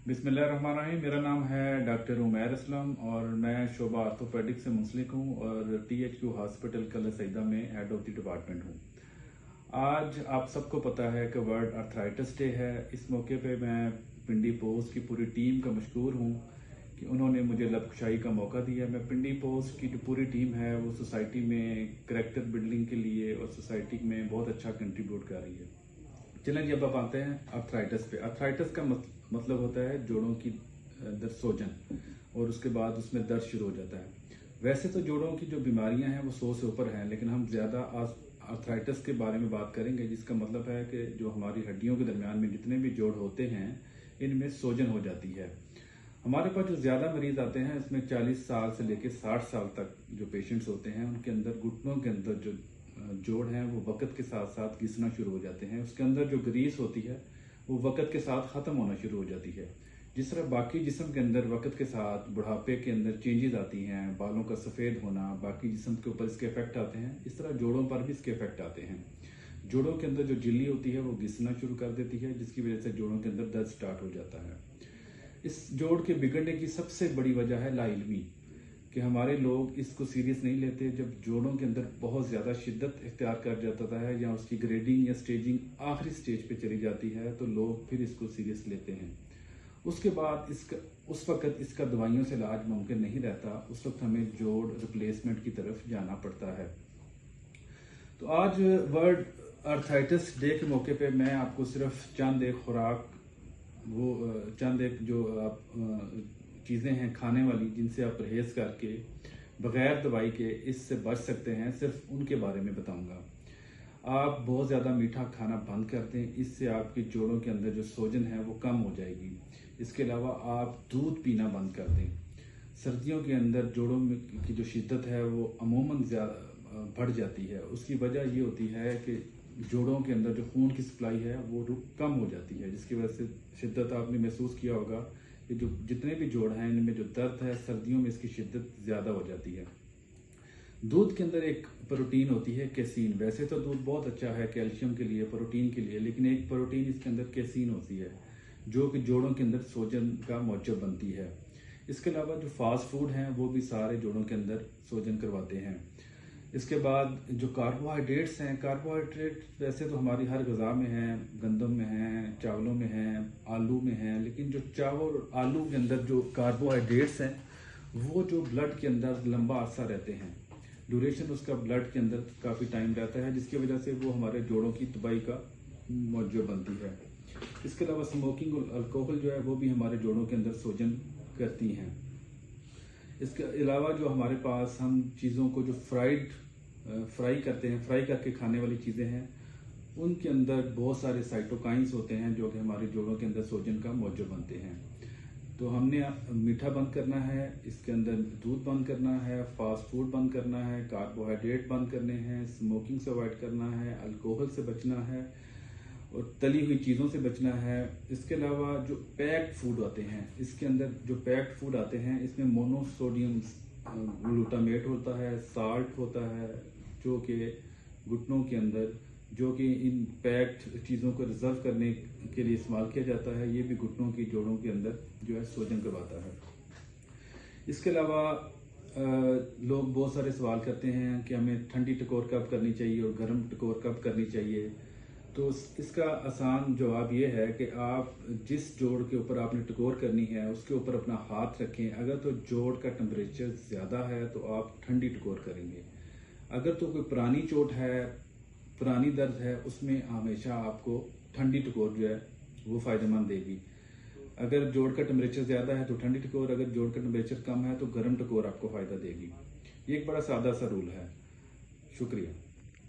बिस्मिल्लाहिर्रहमानिर्रहीम। मेरा नाम है डॉक्टर उमैर असलम और मैं शोबा आर्थोपेडिक से मुंसलिक हूँ और THQ हॉस्पिटल कल सईदा में हेड ऑफ द डिपार्टमेंट हूँ। आज आप सबको पता है कि वर्ल्ड आर्थराइटिस डे है। इस मौके पे मैं पिंडी पोस्ट की पूरी टीम का मशकूर हूँ कि उन्होंने मुझे लबकुशाई का मौका दिया। मैं पिंडी पोस्ट की जो पूरी टीम है वो सोसाइटी में करैक्टर बिल्डिंग के लिए और सोसाइटी में बहुत अच्छा कंट्रीब्यूट कर रही है। चलें जी, अब आप आते हैं आर्थराइटिस पे। आर्थराइटिस का मतलब होता है जोड़ों की अंदर सोजन और उसके बाद उसमें दर्द शुरू हो जाता है। वैसे तो जोड़ों की जो बीमारियां हैं वो 100 से ऊपर हैं, लेकिन हम ज़्यादा आर्थराइटिस के बारे में बात करेंगे, जिसका मतलब है कि जो हमारी हड्डियों के दरमियान में जितने भी जोड़ होते हैं इनमें सोजन हो जाती है। हमारे पास जो ज़्यादा मरीज आते हैं इसमें 40 साल से लेकर 60 साल तक जो पेशेंट्स होते हैं उनके अंदर घुटनों के अंदर जो जोड़ हैं वो वक्त के साथ साथ घिसना शुरू हो जाते हैं। उसके अंदर जो ग्रीस होती है वो वक्त के साथ ख़त्म होना शुरू हो जाती है। जिस तरह बाकी जिस्म के अंदर वक्त के साथ बुढ़ापे के अंदर चेंजेस आती हैं, बालों का सफ़ेद होना, बाकी जिस्म के ऊपर इसके इफेक्ट आते हैं, इस तरह जोड़ों पर भी इसके इफेक्ट आते हैं। जोड़ों के अंदर जो झिल्ली होती है वो घिसना शुरू कर देती है, जिसकी वजह से जोड़ों के अंदर दर्द स्टार्ट हो जाता है। इस जोड़ के बिगड़ने की सबसे बड़ी वजह है लाइल्मी, कि हमारे लोग इसको सीरियस नहीं लेते। जब जोड़ों के अंदर बहुत ज़्यादा शिद्दत इख्तियार कर जाता है या उसकी ग्रेडिंग या स्टेजिंग आखिरी स्टेज पे चली जाती है तो लोग फिर इसको सीरियस लेते हैं। उसके बाद उस वक्त इसका दवाइयों से इलाज मुमकिन नहीं रहता, उस वक्त हमें जोड़ रिप्लेसमेंट की तरफ जाना पड़ता है। तो आज वर्ल्ड आर्थराइटिस डे के मौके पे मैं आपको सिर्फ चंद एक जो आप चीज़ें हैं खाने वाली जिनसे आप परहेज करके बगैर दवाई के इससे बच सकते हैं, सिर्फ उनके बारे में बताऊंगा। आप बहुत ज़्यादा मीठा खाना बंद कर दें, इससे आपके जोड़ों के अंदर जो सोजन है वो कम हो जाएगी। इसके अलावा आप दूध पीना बंद कर दें। सर्दियों के अंदर जोड़ों में की जो शिद्दत है वो अमूमन ज़्यादा बढ़ जाती है। उसकी वजह ये होती है कि जोड़ों के अंदर जो खून की सप्लाई है वो कम हो जाती है, जिसकी वजह से शिद्दत आपने महसूस किया होगा कि जो जितने भी जोड़ हैं इनमें जो दर्द है सर्दियों में इसकी शिद्दत ज़्यादा हो जाती है। दूध के अंदर एक प्रोटीन होती है कैसीन। वैसे तो दूध बहुत अच्छा है कैल्शियम के लिए, प्रोटीन के लिए, लेकिन एक प्रोटीन इसके अंदर कैसीन होती है जो कि जोड़ों के अंदर सोजन का मौजब बनती है। इसके अलावा जो फास्ट फूड हैं वो भी सारे जोड़ों के अंदर सोजन करवाते हैं। इसके बाद जो कार्बोहाइड्रेट्स हैं, कार्बोहाइड्रेट वैसे तो हमारी हर ग़िज़ा में हैं, गंदम में हैं, चावलों में हैं, आलू में हैं, लेकिन जो चावल और आलू के अंदर जो कार्बोहाइड्रेट्स हैं वो जो ब्लड के अंदर लंबा अरसा रहते हैं, ड्यूरेशन उसका ब्लड के अंदर काफ़ी टाइम रहता है, जिसकी वजह से वो हमारे जोड़ों की तबाही का मौजूद बनती है। इसके अलावा स्मोकिंग और अल्कोहल जो है वो भी हमारे जोड़ों के अंदर सोजन करती हैं। इसके अलावा जो हमारे पास हम चीज़ों को जो फ्राई करते हैं, फ्राई करके खाने वाली चीज़ें हैं, उनके अंदर बहुत सारे साइटोकाइंस होते हैं जो कि हमारे जोड़ों के अंदर सोजन का मौजूद बनते हैं। तो हमने मीठा बंद करना है, इसके अंदर दूध बंद करना है, फास्ट फूड बंद करना है, कार्बोहाइड्रेट बंद करने हैं, स्मोकिंग से अवॉइड करना है, अल्कोहल से बचना है और तली हुई चीज़ों से बचना है। इसके अलावा जो पैक्ड फूड आते हैं, इसके अंदर जो पैक्ड फूड आते हैं इसमें मोनोसोडियम ग्लूटामेट होता है, साल्ट होता है, जो कि घुटनों के अंदर जो कि इन पैक्ड चीज़ों को रिजर्व करने के लिए इस्तेमाल किया जाता है, ये भी घुटनों की जोड़ों के अंदर जो है सोजन करवाता है। इसके अलावा लोग बहुत सारे सवाल करते हैं कि हमें ठंडी टकोर कब करनी चाहिए और गर्म टकोर कब करनी चाहिए। तो इसका आसान जवाब ये है कि आप जिस जोड़ के ऊपर आपने टकोर करनी है उसके ऊपर अपना हाथ रखें। अगर तो जोड़ का टेम्परेचर ज़्यादा है तो आप ठंडी टकोर करेंगे। अगर तो कोई पुरानी चोट है, पुरानी दर्द है, उसमें हमेशा आपको ठंडी टकोर जो है वो फ़ायदेमंद देगी। अगर जोड़ का टेम्परेचर ज़्यादा है तो ठंडी टकोर, अगर जोड़ का टेम्परेचर कम है तो गर्म टकोर आपको फ़ायदा देगी। ये एक बड़ा सादा सा रूल है। शुक्रिया।